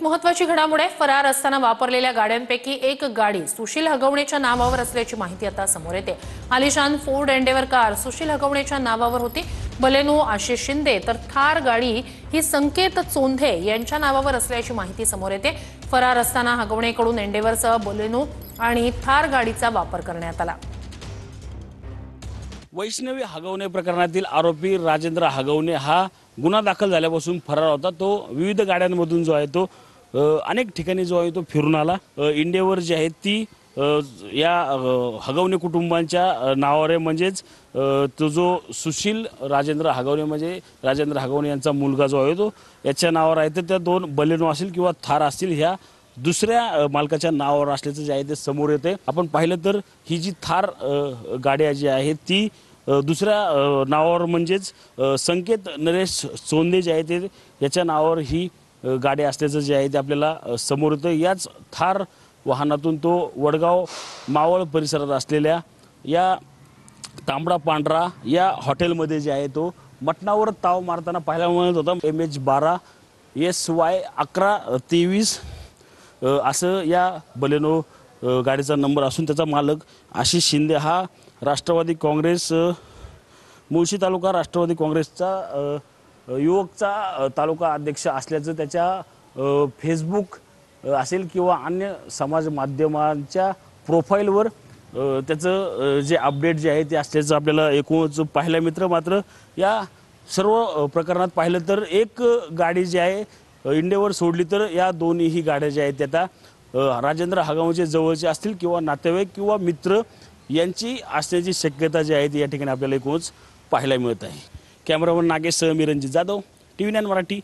एक महत्त्वाची घडामोड आहे। फरार असताना वापरलेल्या गाड्यांपैकी एक गाडी सुशील हगवणेच्या नावावर असल्याची माहिती आता समोर येते। आलिशान फोर्ड एंडेवर कार सुशील हगवणेच्या नावावर होती। बलेनो आशिष शिंदे तर थार गाडी ही संकेत चोंधे यांच्या नावावर असल्याची माहिती समोर येते। फरार असताना हगवणेकडून एंडेवरसह बलेनो आणि थार गाडीचा वापर करण्यात आला। वैष्णवी हगवणे प्रकरणातील आरोपी राजेंद्र हगवणे हा गुन्हा दाखल झाल्यापासून फरार होता। तो विविध गाड्यांमधून जो आहे तो अनेक ठिकाणी जो आहे तो फिरून आला। इंडियावर जी आहे ती या हगवणे कुटुंबांच्या नावावर आहे। म्हणजेच तो जो सुशील राजेंद्र हगवणे म्हणजे राजेंद्र हगवणे यांचा मुलगा जो आहे तो याच्या नावावर आहे। तर त्या दोन बलेनो असेल किंवा थार असतील ह्या दुसऱ्या मालकाच्या नावावर असल्याचं जे आहे ते समोर येते। आपण पाहिलं तर ही जी थार गाडी जी आहे ती दुसऱ्या नावावर म्हणजेच संकेत नरेश चोंदे जे आहे ते याच्या नावावर ही गाडी असल्याचं जे आहे ते आपल्याला समोर येतं। याच थार वाहनातून तो वडगाव मावळ परिसरात असलेल्या या तांबडा पांढरा या हॉटेलमध्ये जे आहे तो मटणावर ताव मारताना पाहायला मिळत होता। MH12 SY 1123 असं या बलेनो गाडीचा नंबर असून त्याचा मालक आशिष शिंदे हा राष्ट्रवादी काँग्रेस मुळशी तालुका राष्ट्रवादी काँग्रेसचा युवकचा तालुका अध्यक्ष असल्याचं त्याच्या फेसबुक असेल किंवा अन्य समाज माध्यमांच्या प्रोफाईलवर त्याचं जे अपडेट जे आहे ते असल्याचं आपल्याला एकूणच पाहायला मिळतं। मात्र या सर्व प्रकरणात पाहिलं तर एक गाडी जी आहे इंडियावर सोडली तर या दोन्हीही गाड्या ज्या आहेत त्या राजेंद्र हगवणेचे जवळचे असतील किंवा नातेवाईक किंवा मित्र यांची असण्याची शक्यता जी आहे ती या ठिकाणी आपल्याला एकूणच पाहायला मिळत आहे। कॅमेरामन नागेश सह मी रणजित जाधव, TV9 मराठी।